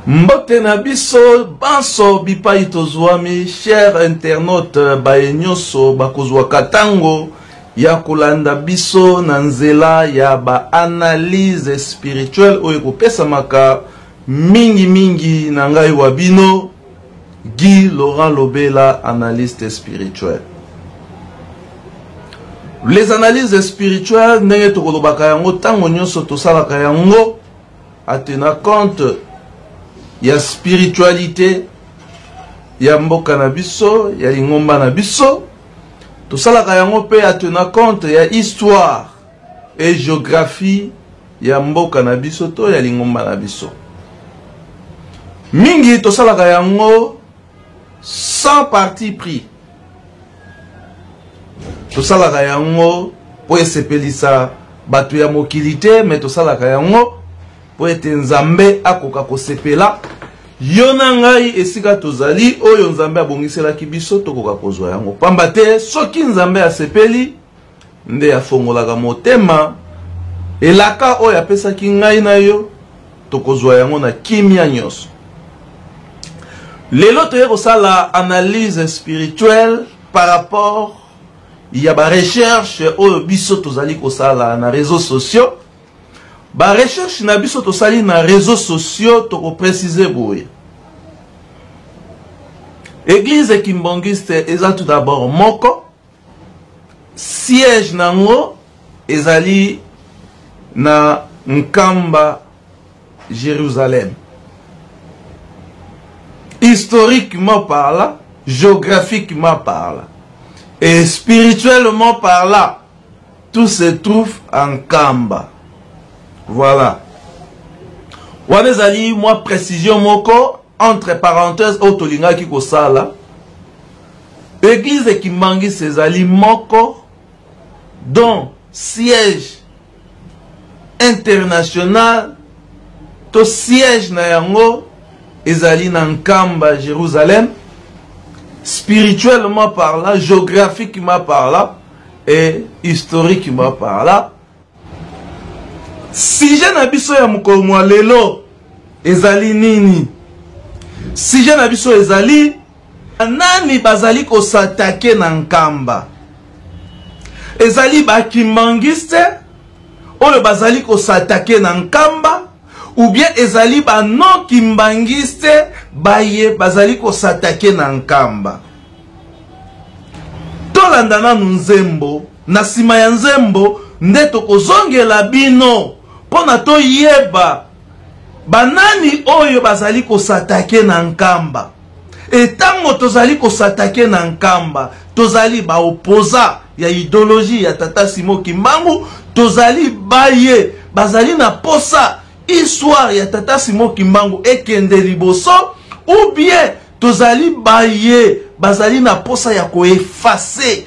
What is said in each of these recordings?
Mbote na biso banso bipai tozwami cher internaute baenyoso bakozwa katango ya kolanda biso na nzela ya ba analyse spirituelle oyo kopesamaka mingi na ngai wa bino Guy Laurent Lobela, analyste spirituel. Les analyses spirituelles nenge tokolobaka yango tango nyonso tosalaka yango atena compte ya spiritualité ya mboka na biso ya lingomba na biso tosalaka yango pe atena compte ya histoire et géographie ya mboka na biso to ya lingomba na biso mingi tosalaka yango sans parti pris tosalaka yango po esepelisa bato ya mokilité mais tosalaka yango po ete nzambe akoka kosepela yo na ngai esika tozali oyo nzambe abongiselaki biso tokoka kozwa yango pamba te soki nzambe asepeli nde afongolaka motema elaka oyo apesaki ngai na yo tokozwa yango na kimia nyonso. Lelo toye kosala analyse spirituelle par rapport ya ba recherche oyo biso tozali kosala na réseaux sociaux. Ba recherche na biso tosali na réseaux sociaux toko préciser boye. Église Kimbangiste eza tout d'abord moko. Siège nango ezali na Nkamba, Jérusalem. Historiquement parlant, géographiquement parlant et spirituellement parlant, tout se trouve en Kamba. Voilà. Wanezali, moi, précision moko, entre parenthèses, autolinga ki kosala. Église Kimbangi Sezali moko, dont siège international, to siège na yango, ezali na Nkamba, Jérusalem, spirituellement parlant, géographiquement parlant et historiquement parlant. Si je n'abiso ya mukomwa lelo ezali nini? Si je n'abiso ezali nani bazali ko s'attaquer na Nkamba? Ezali ba Kimbangiste oyo bazali ko s'attaquer na Nkamba? Ou bien ezali ba non Kimbangiste baye bazali ko s'attaquer na Nkamba. Tolandana nzembo na sima ya nzembo nde tokozongela bino pona to yeba banani oyo bazali ko s'attaquer na Nkamba. Etango tozali ko s'attaquer na Nkamba tozali ba opposa ya idéologie ya Tata Simon Kimbangu tozali baye bazali na posa histoire ya Tata Simon Kimbangu ekende liboso ou bien tozali baye bazali na posa ya ko effacer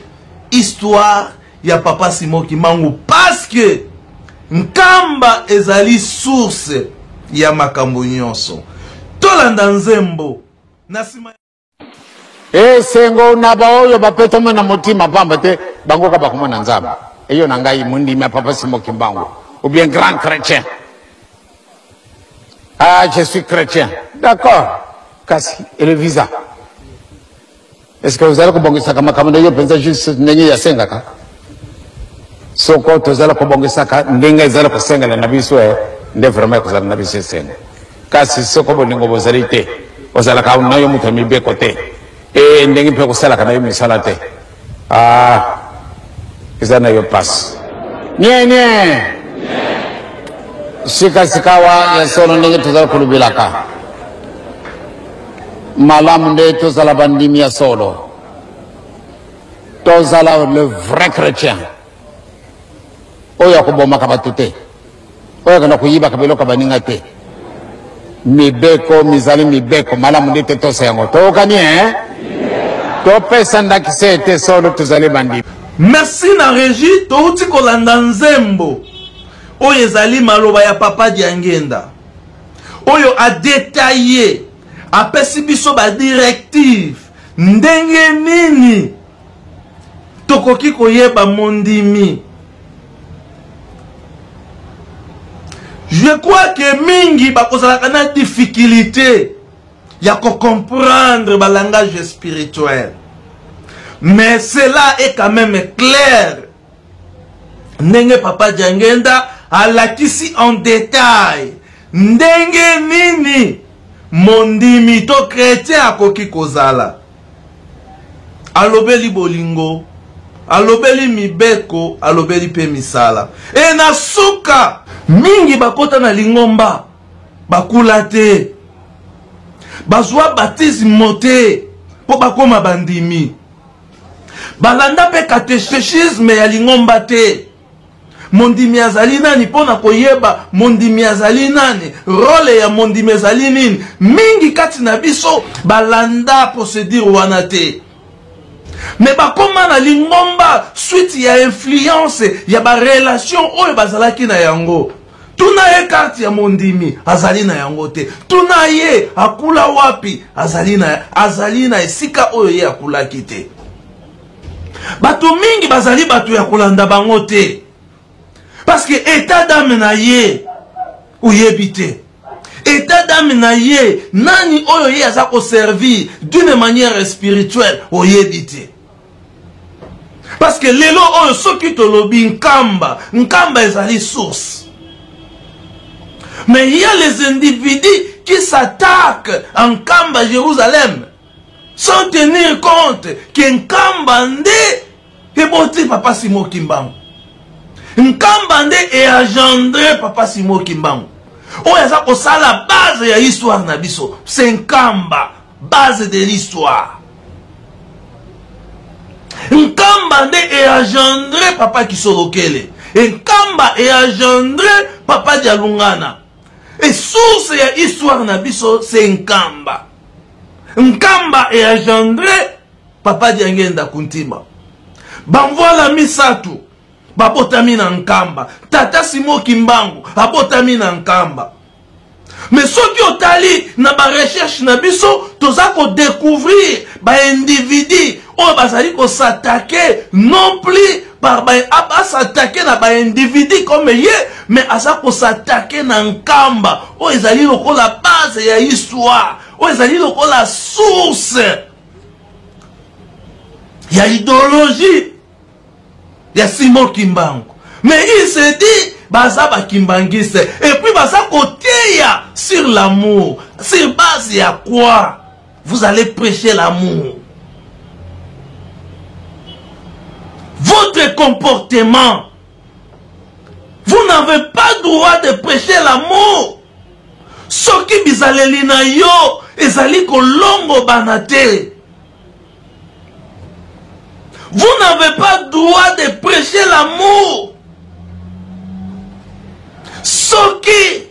histoire ya Papa Simon Kimbangu parce que Nkamba ezali source ya makambo nyonso tolanda nzembo nasima sengo na baoyo bapeta mwana motima pamba te bango ka bakomona nzamba eyo na ngai mundi ma Papa Simon Kimbangu ou bien grand chrétien. Ah, je suis chrétien. D'accord. Kasi, et le visa? Est-ce que vous allez kobongisa kama kamanda yo penza juste ndenge ya senga ka? Soko tozala kobongisa ka ndenge ezala kosenga na biso nde vraiment kozala na biso senga. Kasi soko boningo bozali te. Ozala ka na yo mutu mibeko te. Ndenge pe kosala kana yo misala te. Ah. Ezana yo passe. Nye. Sikawa ya solo ndenge tozala kulubilaka malamu nde tozala bandimi ya solo tozala le vrai chrétien oyo akobomaka bato te oyo kana kuyiba kabeloka baninga te mibeko mizali mibeko malamu nde te tosa yango tokani topesa ndakisa ete solo tozali bandimi. Merci na régie touti kolanda nzembo oyo ezali maloba ya Papa Diangenda oyo a détaillé apesi biso ba directive ndenge nini tokoki koyeba mondimi Je crois que mingi bakozalaka na difficulté ya comprendre ba langage spirituel. Mais cela est quand même clair. Ndenge papa Diangenda alakisi en détail ndenge nini mondimi to chrétien akoki kozala. Alobeli bolingo, alobeli mibeko, alobeli pe misala. E na suka mingi bakota na lingomba bakula te, bazwa baptisme te po bakoma bandimi, balanda pe catéchisme ya lingomba te. Mondimi azali nani pona koyeba mondimi azali nani, role ya mondimi azali nini. Mingi kati na biso balanda procédure wana te. Mais bakoma na lingomba suite ya influence ya ba relation oyo bazalaki na yango. Tuna ye kati ya mondimi azali na yango te. Tuna ye akula wapi azali na esika oyo ye akulaki te. Batu mingi bazali batu ya kolanda bango te. Parce que état d'âme na ye oyebi te. État d'âme na ye nani oyo ye aza ko servir d'une manière spirituelle oyebi te. Parce que lelo oyo soki tolobi nkamba ezali source. Mais il y a les individus qui s'attaquent en Nkamba Jérusalem sans tenir compte que Nkamba nde eboti papa Simo Kimbangu. Nkamba nde engendré papa Simo Kimbangu. Oyo aza kosala base ya histoire na biso. C'est Nkamba, base de l'histoire. Nkamba nde engendré papa Kisolokele. Nkamba engendré papa Dialungana. Et source ya histoire na biso c'est Nkamba. Nkamba engendré papa Diangenda Kuntimba. Bamvola misatu babotami na Nkamba. Tata Simo Kimbangu abotami na Nkamba. Mais soki otali na ba recherche na biso toza ko découvrir ba individu oyo bazali ko s'attaquer non plus par ba s'attaquer na ba individu comme ye, mais asa ko s'attaquer na Nkamba oyo ezali lokola base ya histoire, oyo ezali lokola source ya idéologie ya Simo Kimbangu. Mais il se dit baza ba kimbangiste et puis baza koteya sur l'amour. Sur base ya quoi? Vous allez prêcher l'amour. Votre comportement, vous n'avez pas droit de prêcher l'amour. Soki bizaleli na yo ezali kolongo banate. Vous n'avez pas droit de prêcher l'amour. Soki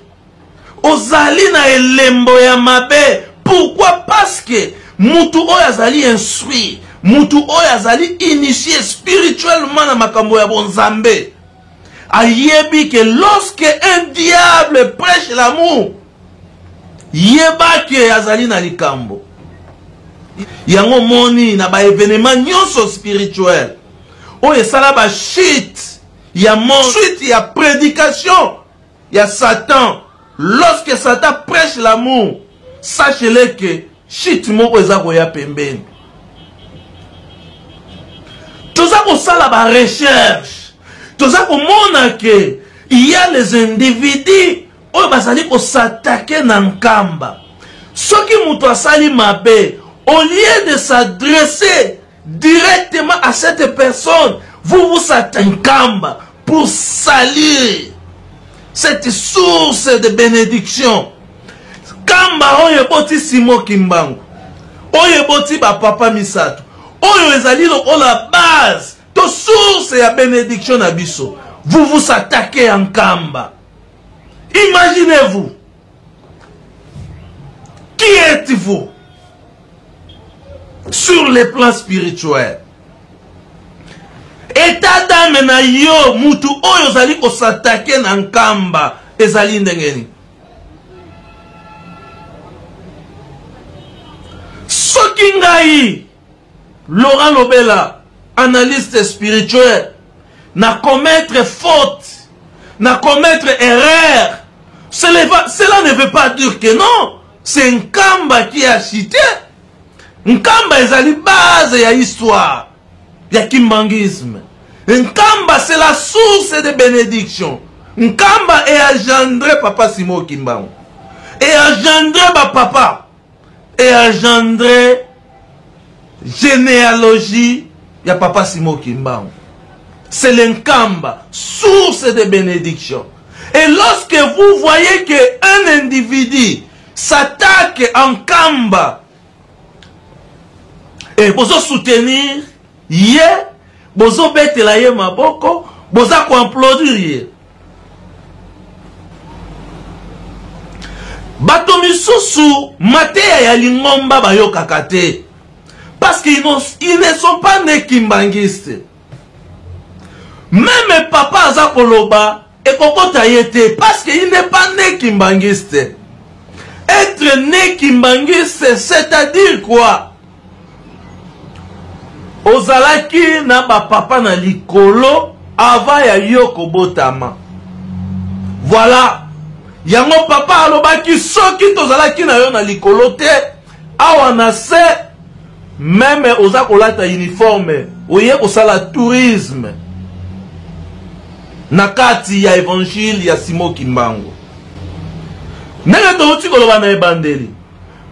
ozali na elembo ya mabe. Pourquoi? Parce que mutu oyo azali instruit, mutu oyo azali initié spirituellement na makambo ya bonzambe, ayebi que lorsque un diable prêche l'amour, yeba que azali na likambo. Yango moni na ba événement nyonso spirituel oyo esala ba shit ya mon suite ya prédication ya Satan. Lorsque Satan prêche l'amour, sachez-le que shit moko eza koya pembeni. Toza ko sala ba recherche, toza ko mona que il y a les individus oyo bazali ko s'attaquer na Nkamba. Soki muto asali mabe, au lieu de s'adresser directement à cette personne, vous vous attaquez Nkamba pour salir cette source de bénédiction. Kamba oyo boti Simo Kimbangu, oyo boti ba papa Misato, oyo ezali lokola base to source ya bénédiction na biso. Vous vous attaquez en Nkamba. Imaginez-vous. Qui êtes-vous sur le plan spirituel? État d'âme na yo mutu oyo zali ko s'attaquer na Nkamba ezali ndengeni. Soki ngai Laurent Lobela, analyste spirituel, na commettre faute, na commettre erreur, Cela ne veut pas dire que non. C'est Nkamba qui a cité. Nkamba est la base de l'histoire. Il y a kimbangisme. Nkamba, c'est la source de bénédiction. Nkamba est engendré Papa Simo Kimbangu. Et engendré papa. Et engendré généalogie. Il y a Papa Simo Kimbangu. C'est l'Nkamba, source de bénédiction. Et lorsque vous voyez qu'un individu s'attaque en Nkamba, et vous soutenir, vous bête la ye maboko, vous applaudir. Bato misusu mateya ya lingomba bayo kakate. Parce qu'ils ne sont pas nés kimbangistes. Même papa aza koloba et kokota yete parce qu'il n'est pas né kimbangiste. Être né kimbangiste, c'est-à-dire quoi? Ozalaki na ba papa na likolo avant ya yoko botama. Voilà. Yango papa alobaki soki tozalaki na yo na likolo te awa na se même oza kolata uniforme oye kosala tourisme na kati ya évangile ya Simo Kimbangu. Ndenge touti koloba na ebandeli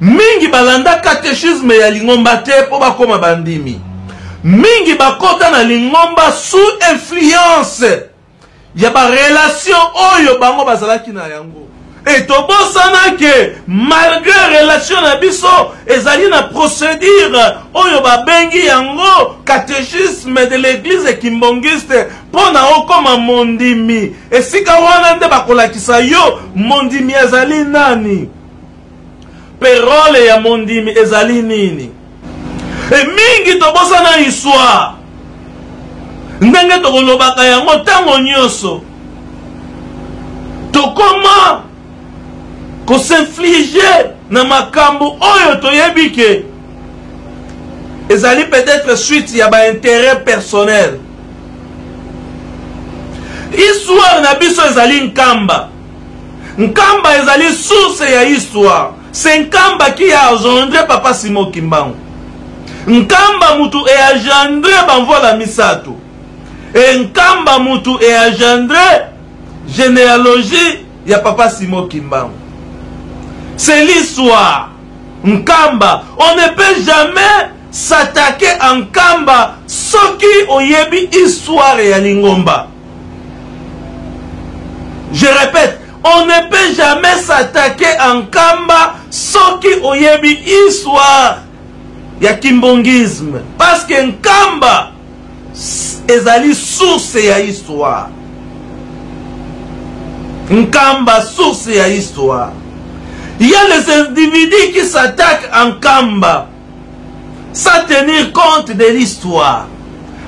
mingi balanda catéchisme ya lingomba te po bakoma bandimi. Mingi bakota na lingomba sous influence ya ba relation oyo bango bazalaki na yango. Et tobosana ke malgré relation na biso ezali na procédure oyo babengi yango catéchisme de l'église kimbongiste pona okoma mondimi. Esika wana nde bakolakisa yo mondimi ezali nani, parole ya mondimi ezali nini. Et mingi tobosana histoire ndenge tokolobaka yango tango nyonso tokoma ko s'infliger na makambo oyo toyebi ke ezali peut-être suite ya ba intérêt personnel. Histoire na biso ezali Nkamba. Nkamba ezali source ya histoire. C'est Nkamba qui a engendré Papa Simo Kimbangu. Nkamba mutu e engendré banvola misato. Et Nkamba mutu e engendré généalogie ya Papa Simo Kimbangu. C'est l'histoire. Nkamba. On ne peut jamais s'attaquer à Nkamba soki oyebi histoire ya lingomba. Je répète, on ne peut jamais s'attaquer à Nkamba soki oyebi histoire ya kimbongisme. Parce que Nkamba ezali source ya histoire. Nkamba source ya histoire. Il y a les individus qui s'attaquent en Nkamba sans tenir compte de l'histoire.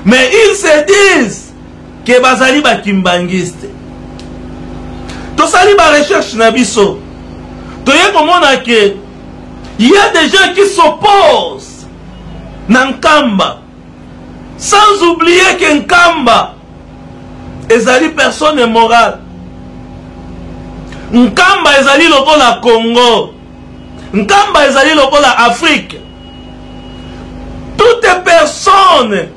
Mais ils se disent que bazali ba kimbangiste. Tosali ba recherche na biso. Toye komona que il y a des gens qui s'opposent na Nkamba sans oublier que Nkamba ezali personne morale. Nkamba ezali lokola Congo. Nkamba ezali lokola Afrique. Toute personne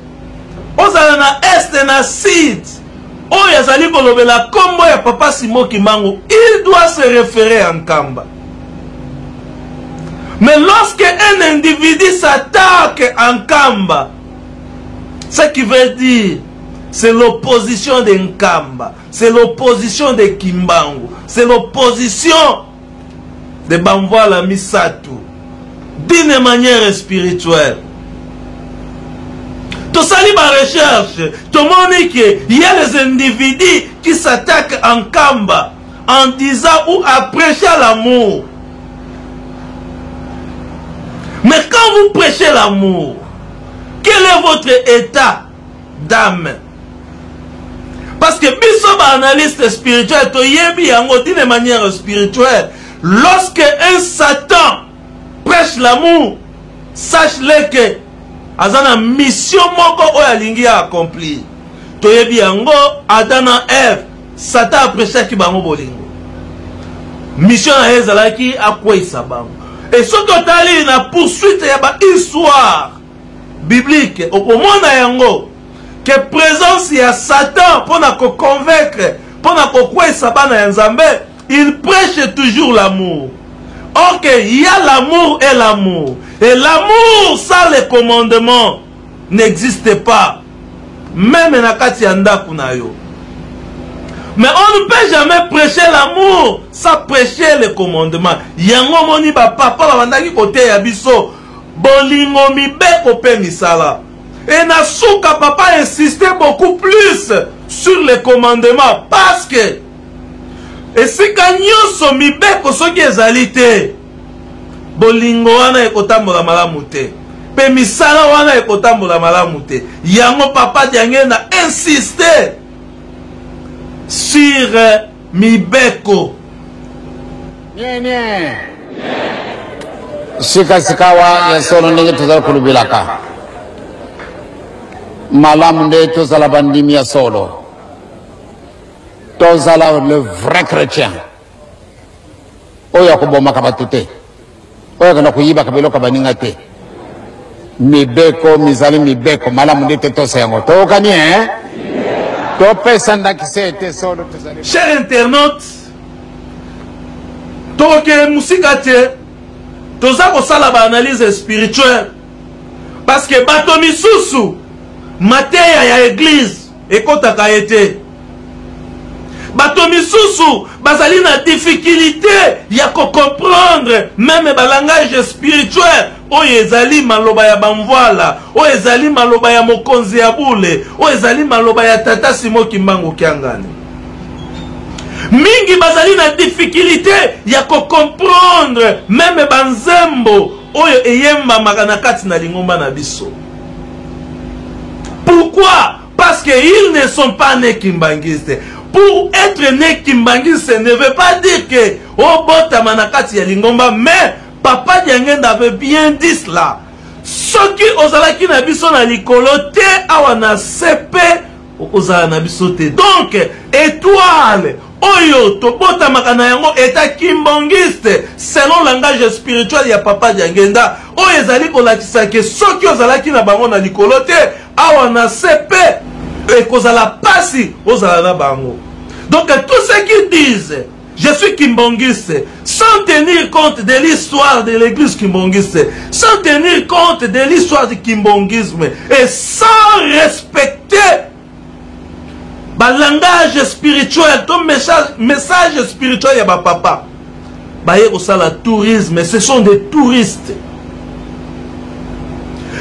ozala na est et na sud oyo ezali kolobela kombo ya Papa Simo Kimbangu, il doit se référer à Nkamba. Mais lorsque un individu s'attaque à Nkamba, ce qui veut dire c'est l'opposition de Nkamba, c'est l'opposition de Kimbangu, c'est l'opposition de Banvola Misato d'une manière spirituelle. Tout ça, la recherche, tout le monde dit qu'il y a les individus qui s'attaquent en Nkamba en disant ou à prêcher l'amour. Mais quand vous prêchez l'amour, quel est votre état d'âme? Parce que biso analyste spirituel, d'une manière spirituelle, lorsque un Satan prêche l'amour, sache-le que azana mission moko oyo alingi accomplir. Toyebi yango Adam na Ève, Satan a prêché ki bango bolingo. mission na ezalaki akwesa bango. Et ce que tali na poursuite ya ba histoire biblique okomona yango que présence ya Satan pour na ko convaincre, pour na ko kwesa bana ya Nzambe, il prêche toujours l'amour. Ok, il y a l'amour et l'amour. Et l'amour sans les commandements n'existe pas. Même na kati ya ndaku na yo. Mais on ne peut jamais prêcher l'amour sans prêcher les commandements. Yango moni ba papa ba bandaki côté ya biso bolingo mibeko pe misala. Et na souka papa insistait beaucoup plus sur les commandements parce que et si kanyoso mibeko soki ezali te bolingo wana ekotambola malamu te pe misala wana ekotambola malamu te. Yango papa diange na insister sur mibeko. Bien. Sikawa ya solo ndenge tozala kulubilaka. Malamu nde tozala bandimi ya solo. Tozala le vrai chrétien. Oya kubomaka batu te. Oya kana kuyiba kabiloka baninga te. Mibeko mizali mibeko malamu nde tosa yango. Tokani Chers internautes, toke musika te toza kosala ba analyse spirituelle parce que bato misusu mateya ya église ekotaka ete bato misusu bazali na difficulté ya ko comprendre même ba langage spirituel oyo ezali maloba ya bamvoala, oyo ezali maloba ya mokonzi ya bule, oyo ezali maloba ya tata Simo Kimbangu Kiangani. Mingi bazali na difficulté ya ko comprendre même banzembo oyo eyemba makana kati na lingomba na biso. Pourquoi? Parce que ils ne sont pas nés kimbangistes. Pour être né kimbangiste ne veut pas dire que oh bota manakati ya lingomba, mais Papa Diangen avait bien dit cela. Ce qui ozalaki na biso na likolo te awa na sepe ozala na biso te. Donc étoile oyo tobota makana yango eta kimbangiste selon langage spirituel ya Papa Diangenda oyo ezali kolakisa ke soki ozalaki na bango na likolo te awa na sepe ekozala pasi ozala na bango. Donc tous ceux qui disent je suis kimbangiste sans tenir compte de l'histoire de l'église kimbangiste, sans tenir compte de l'histoire du kimbangisme et sans respecter le langage spirituel, ton message spirituel ya papa. Baye osala tourisme, ce sont des touristes.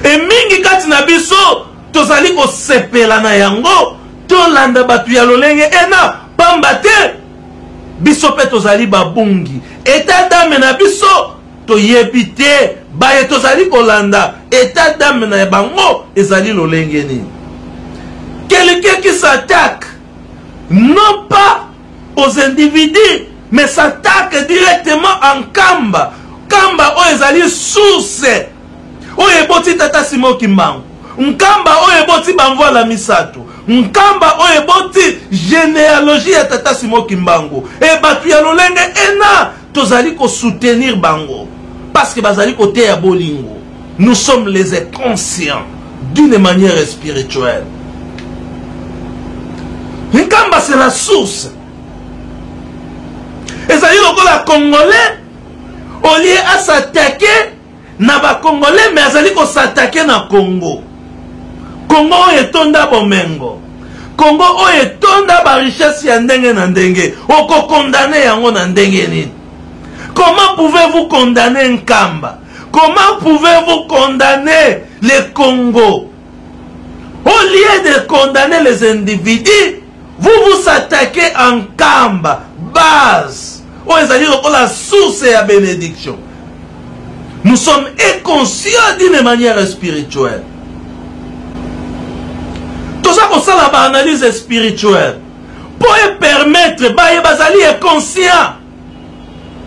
Et mingi kati na biso tozali ko sepela na yango to landa batu ya lolenge ena pambate biso pe tozali babungi état d'âme na biso to yebite baye tozali kolanda état d'âme na bango ezali lolenge ni. Quelqu'un qui s'attaque non pas aux individus mais s'attaque directement en Kamba. Kamba o ezali source o eboti tata Simo Kimbangu, Nkamba o eboti bamvola misato, Nkamba o eboti généalogie ya tata Simo Kimbangu. Et batu ya lolenge ena tozali ko soutenir bango parce que bazali kote ya bolingo. Nous sommes les inconscients d'une manière spirituelle. Nkamba c'est la source. Ezali lokola congolais au lieu à s'attaquer na ba congolais mais azali ko s'attaquer na Congo. Congo etonda bomengo. Congo etonda ba richesse ya ndenge na ndenge. Oko condamner yango na ndenge nini? Comment pouvez-vous condamner Nkamba? Comment pouvez-vous condamner le Congo? Au lieu de condamner les individus, vous vous attaquez en Kamba, base. Oh, c'est-à-dire la source et la bénédiction. Nous sommes inconscients d'une manière spirituelle. Tout ça pour ça la analyse spirituelle. Pour permettre, bazali est conscient.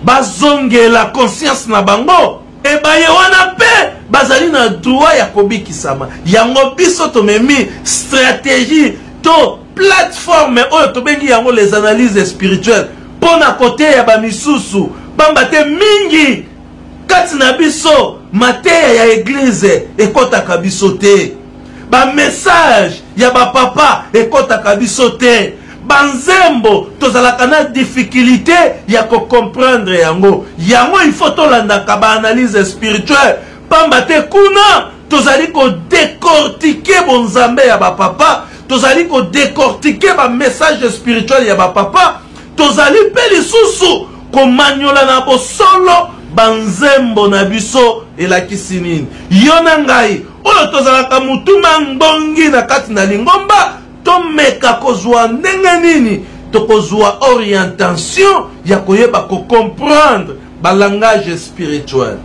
Bazonge la conscience na bango. Et baye wana pe bazali na droit ya kobiki sama. Yango biso to memi stratégie to plateforme oyo to bengi yango les analyses spirituelles pona kote ya bamisusu pamba te mingi kati na biso mateya ya eglize ekotaka biso te bamessage ya bapapa ekotaka biso te banzembo tozalaka na difficulté ya kocomprendre yango il faut tolandaka baanalyse spirituelle pamba te kuna tozali kodécortiquer bonzambe ya bapapa tozali kodécortiquer bamessage spirituel ya bapapa tozali mpe lisusu komanyola na bosolo banzembo na biso elakisi nini yo na ngai oyo tozalaka mutuma ngbongi na kati na lingomba tomeka kozwa ndenge nini tokozwa orientation ya koyeba kocomprendre balangage spirituel.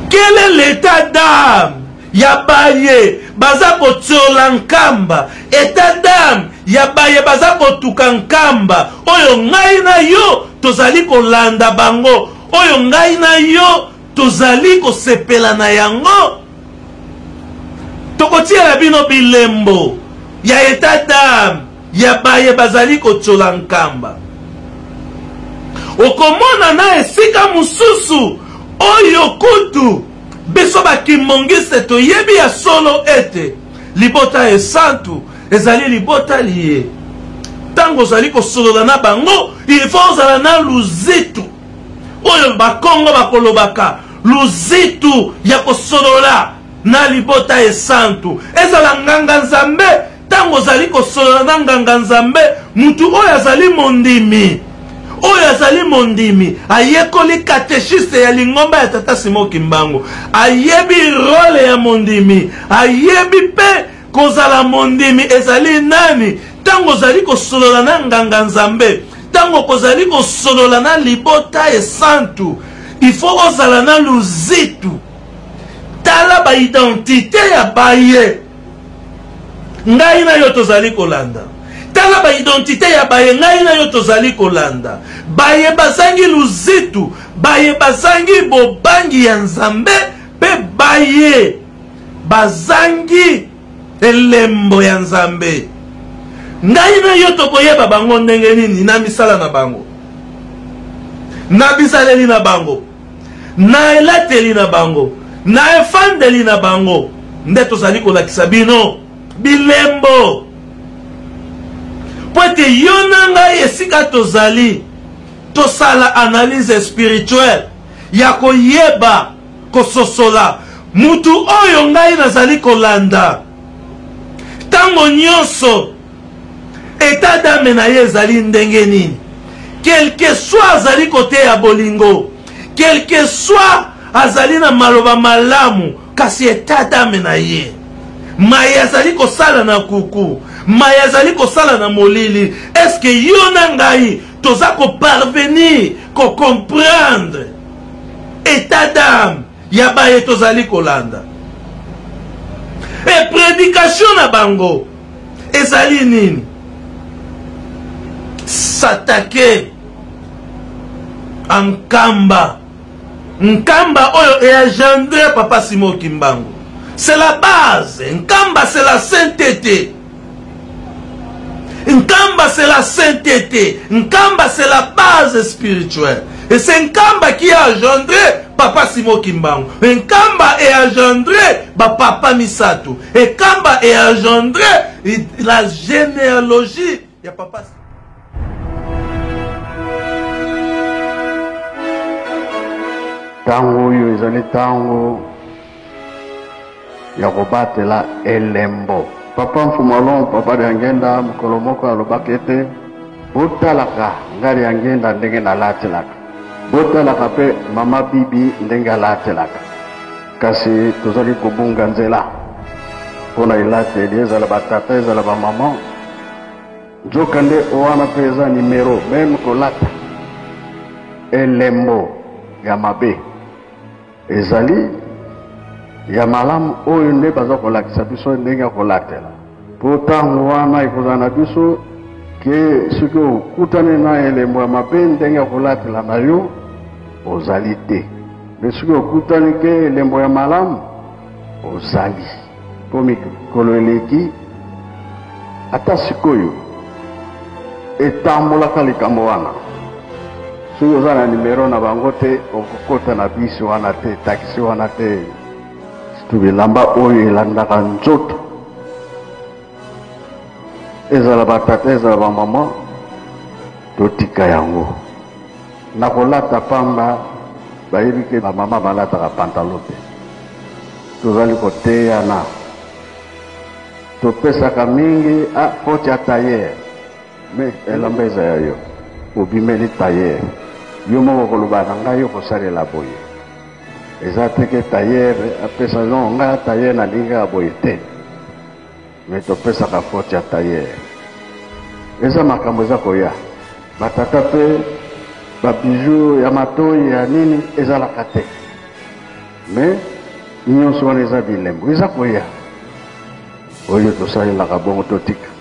Quel est l'état d'âme ya baye baza kotiola nkamba, état d'âme ya baye baza kotuka nkamba oyo ngai na yo tozali kolanda bango, oyo ngai na yo tozali kosepela na yango, tokotiela bino bilembo ya état d'âme ya baye bazali kotiola nkamba. Okomona na esika mususu oyo kutu biso bakimongise toyebi ya solo ete libota esantu ezali libota liye. Tango ozali kosolola na bango il faut ozala na luzitu oyo bakongo bakolobaka luzitu ya kosolola na libota esantu. Ezala nganga nzambe tango ozali kosolola na nganga nzambe mutu oyo azali mondimi, oyo azali mondimi ayekoli katechiste ya lingomba ya tata Simon Kimbangu, ayebi role ya mondimi, ayebi pe kozala mondimi ezali nani. Tango ozali kosolola na nganga nzambe, tango kozali kosolola na libota esantu, il faut ozala na luzitu. Tala ba identité ya baye ngai na yo tozali kolanda, tala ba identité ya baye ngai na yo tozali kolanda. Baye bazangi luzitu, baye bazangi bobangi ya nzambe, pe baye bazangi elembo ya nzambe. Ngai na yo tokoyeba bango ndenge nini na misala na bango, na bisaleli na bango, na elateli na bango, na efandeli na bango, nde tozali kolakisa bino bilembo. Poete yo na ngai esika tozali tosala analyse spirituelle ya koyeba kososola mutu oyo ngai nazali kolanda. Tango nyonso état d'âme na ye ezali ndenge nini, quel que soit azali kote ya bolingo, quel que soit azali na maloba malamu, kasi état d'âme na ye maye azali kosala na kuku, maye azali kosala na molili. Est-ce que yo na ngai toza ko parvenir ko comprendre état d'âme ya baye tozali kolanda? Et prédication na bango ezali nini? S'attaquer en Nkamba, Nkamba oyo et engendré papa Simon Kimbangu. C'est la base. Nkamba c'est la sainteté. Nkamba c'est la sainteté. Nkamba c'est la base spirituelle. Et c'est Nkamba qui a engendré papa Simon Kimbangu. Nkamba est engendré papa Misato. Et Nkamba est engendré la généalogie de papa Simon. Tango oyo ezali tango ya kobatela elembo. Papa Mfumalon, papa de Angenda, mokolo moko alobaki ete botalaka ngari ya ngenda ndenge nalatelaka, botalaka pe mama bibi ndenge alatelaka. Kasi tozali kobunga nzela mpona elateli, ezala batata ezala bamama, nzoka nde owana mpe eza nimero meme kolata elembo ya mabe ezali ya malamu oyo nde baza kolakisa biso ndenge kolatela. Po tango wana ekozala na biso ke soki okutani na elembo ya mabe ndenge kolatela na yo ozali te, me soki okutani ke elembo ya malamu ozali. Po mikolo eleki ata sikoyo etambolaka likambo wana soki oza na numero na bango te okokota na bisi wana te taxi wana te to bilamba oyo elandaka nzoto ezala batata ezala bamama totika yango na kolata pamba bayebi ke bamama balataka pantalo te tozali koteyana topesaka mingi foti ya tailleur me elamba eza ya yo obimeli tailleur yo moko koloba na ngai yo kosalela boye eza teke tailleur apesa no ngai tailleur nalingaka boye te me topesaka foti ya tailleur eza makambo eza koya batata mpe babiju ya matoi ya nini ezalaka te me nyonso wana eza bilembo eza koya oyo tosalelaka bongo totika